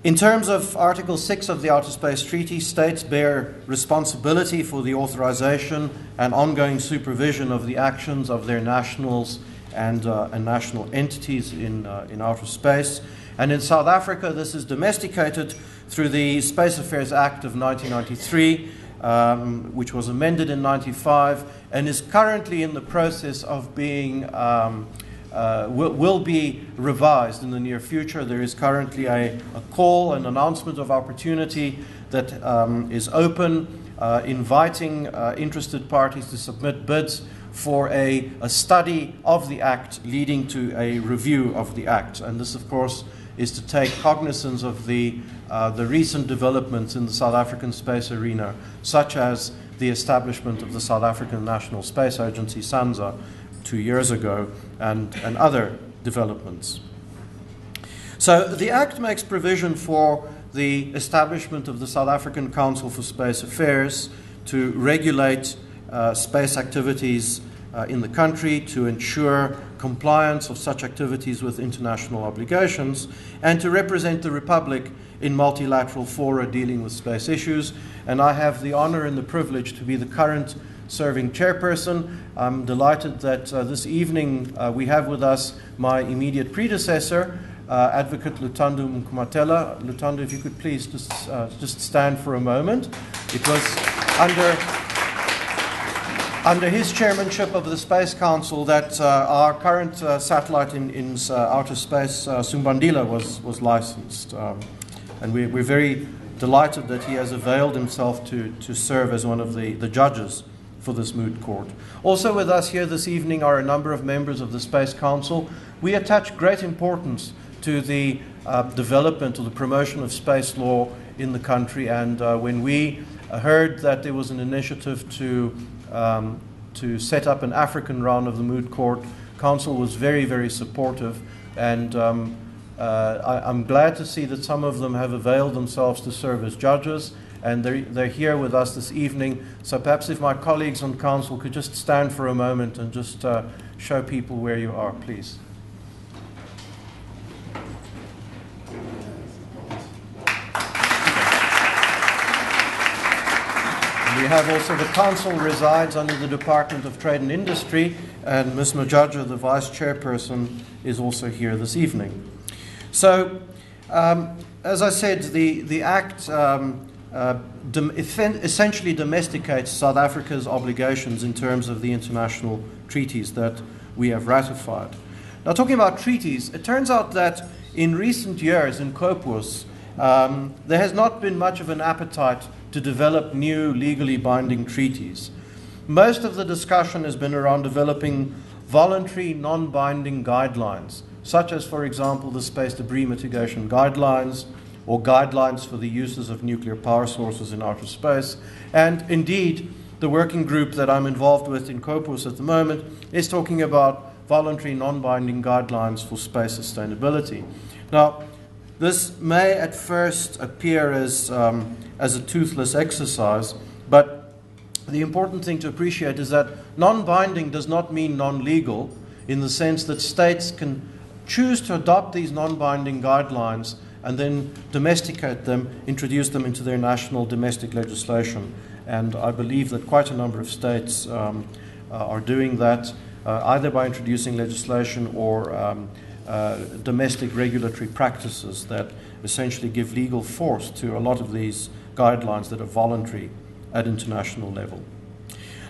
In terms of Article 6 of the Outer Space Treaty, states bear responsibility for the authorization and ongoing supervision of the actions of their nationals and national entities in outer space. And in South Africa, this is domesticated through the Space Affairs Act of 1993, which was amended in 1995, and is currently in the process of being will be revised in the near future. There is currently a call, an announcement of opportunity that is open, inviting interested parties to submit bids for a study of the Act leading to a review of the Act. And this, of course, is to take cognizance of the recent developments in the South African space arena, such as the establishment of the South African National Space Agency, SANSA, 2 years ago, and other developments. So the Act makes provision for the establishment of the South African Council for Space Affairs to regulate space activities in the country, to ensure compliance of such activities with international obligations, and to represent the Republic in multilateral fora dealing with space issues. And I have the honor and the privilege to be the current serving chairperson. I'm delighted that this evening we have with us my immediate predecessor, Advocate Lutando Mkumatela. Lutando, if you could please just stand for a moment. It was under his chairmanship of the Space Council that our current satellite in outer space, Sumbandila, was licensed. And we're very delighted that he has availed himself to serve as one of the judges for this moot court. Also with us here this evening are a number of members of the Space Council. We attach great importance to the development or the promotion of space law in the country, and when we heard that there was an initiative to set up an African round of the moot court, Council was very, very supportive, and I'm glad to see that some of them have availed themselves to serve as judges, and they're here with us this evening. So perhaps if my colleagues on Council could just stand for a moment and just show people where you are, please. We have also the Council resides under the Department of Trade and Industry, and Ms. Majaja, the Vice Chairperson, is also here this evening. So, as I said, the Act essentially domesticates South Africa's obligations in terms of the international treaties that we have ratified. Now, talking about treaties, it turns out that in recent years in COPUOS, there has not been much of an appetite to develop new legally binding treaties. Most of the discussion has been around developing voluntary, non-binding guidelines, such as, for example, the Space Debris Mitigation Guidelines, or guidelines for the uses of nuclear power sources in outer space. And indeed, the working group that I'm involved with in COPUOS at the moment is talking about voluntary, non-binding guidelines for space sustainability. Now, this may at first appear as a toothless exercise, but the important thing to appreciate is that non-binding does not mean non-legal, in the sense that states can choose to adopt these non-binding guidelines and then domesticate them, introduce them into their national domestic legislation. And I believe that quite a number of states are doing that, either by introducing legislation or domestic regulatory practices that essentially give legal force to a lot of these guidelines that are voluntary at international level.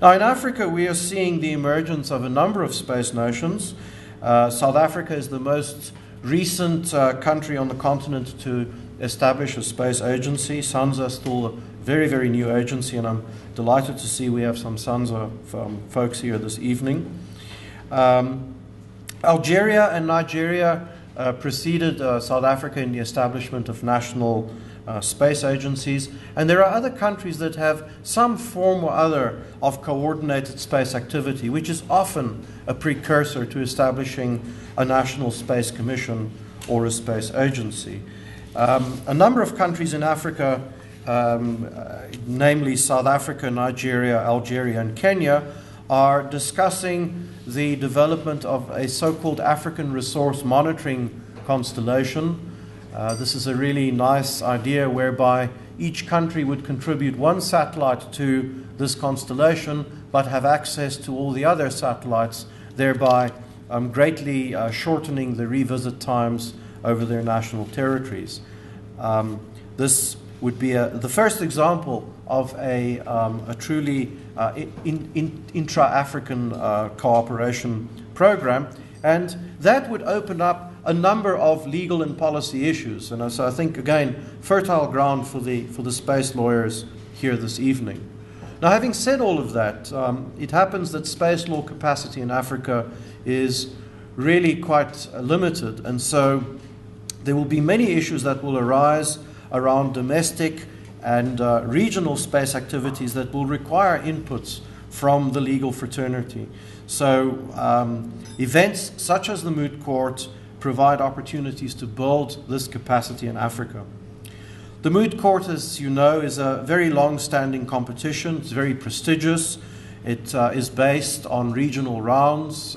Now, in Africa, we are seeing the emergence of a number of space nations. South Africa is the most recent country on the continent to establish a space agency. SANSA is still a very, very new agency, and I'm delighted to see we have some SANSA folks here this evening. Algeria and Nigeria preceded South Africa in the establishment of national space agencies, and there are other countries that have some form or other of coordinated space activity, which is often a precursor to establishing a national space commission or a space agency. A number of countries in Africa, namely South Africa, Nigeria, Algeria, and Kenya, are discussing the development of a so-called African resource monitoring constellation. This is a really nice idea whereby each country would contribute one satellite to this constellation, but have access to all the other satellites, thereby greatly shortening the revisit times over their national territories. This would be the first example of a truly intra-African cooperation program, and that would open up a number of legal and policy issues. And so I think, again, fertile ground for the space lawyers here this evening. Now, having said all of that, it happens that space law capacity in Africa is really quite limited, and so there will be many issues that will arise around domestic and regional space activities that will require inputs from the legal fraternity. So events such as the Moot Court provide opportunities to build this capacity in Africa. The Moot Court, as you know, is a very long-standing competition. It's very prestigious. It is based on regional rounds,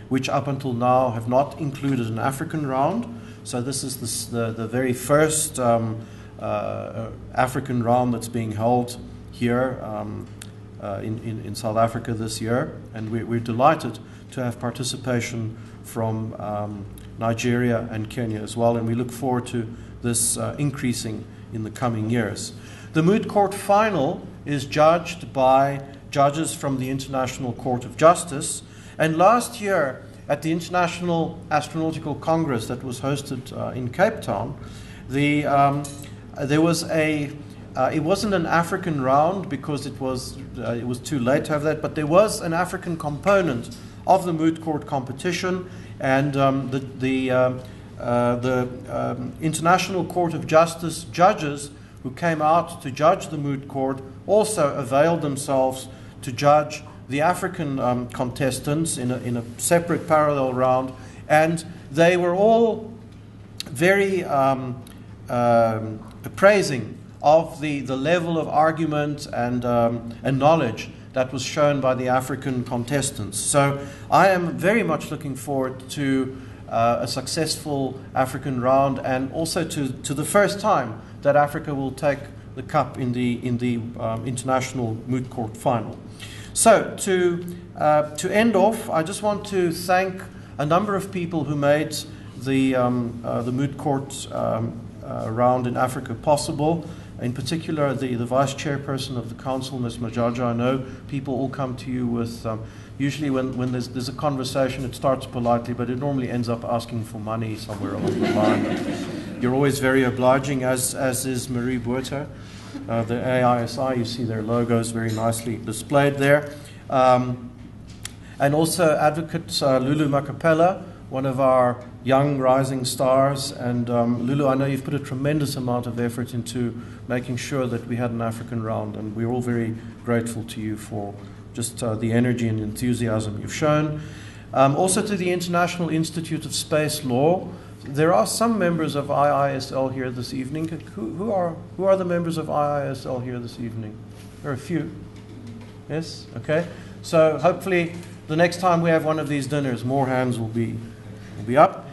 which up until now have not included an African round. So this is the very first African round that's being held here in South Africa this year. And we're delighted to have participation from Nigeria and Kenya as well, and we look forward to this increasing in the coming years. The Moot Court final is judged by judges from the International Court of Justice, and last year at the International Astronautical Congress that was hosted in Cape Town, there was it wasn't an African round because it was too late to have that, but there was an African component of the Moot Court competition, and the International Court of Justice judges who came out to judge the Moot Court also availed themselves to judge the African contestants in a separate parallel round, and they were all very praising of the level of argument and knowledge that was shown by the African contestants. So I am very much looking forward to a successful African round, and also to the first time that Africa will take the cup in the International Moot Court final. So to end off, I just want to thank a number of people who made the Moot Court round in Africa possible. In particular, the vice chairperson of the council, Ms. Majaja. I know people all come to you with, usually when there's a conversation, it starts politely, but it normally ends up asking for money somewhere along the line. You're always very obliging, as is Marie Buerter. The AISI, you see their logos very nicely displayed there. And also Advocate Lulu Makapela, one of our young rising stars. And Lulu, I know you've put a tremendous amount of effort into making sure that we had an African round, and we're all very grateful to you for just the energy and enthusiasm you've shown. Also to the International Institute of Space Law. There are some members of IISL here this evening. Who are the members of IISL here this evening? There are a few. Yes? Okay. So hopefully the next time we have one of these dinners, more hands will be up.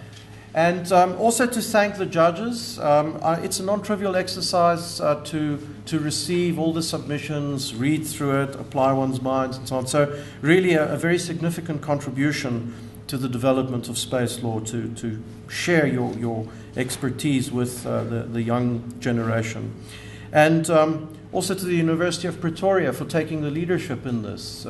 And also to thank the judges. It's a non-trivial exercise to receive all the submissions, read through it, apply one's minds, and so on. So really a very significant contribution to the development of space law, to share your expertise with the young generation. And also to the University of Pretoria for taking the leadership in this.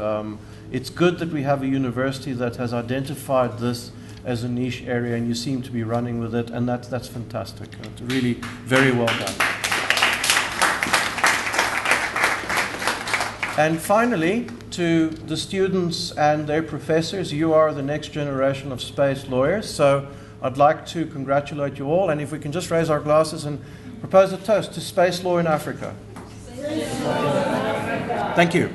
It's good that we have a university that has identified this as a niche area, and you seem to be running with it, and that's fantastic. It's really very well done. And finally, to the students and their professors, you are the next generation of space lawyers, so I'd like to congratulate you all, and if we can just raise our glasses and propose a toast to space law in Africa. Thank you.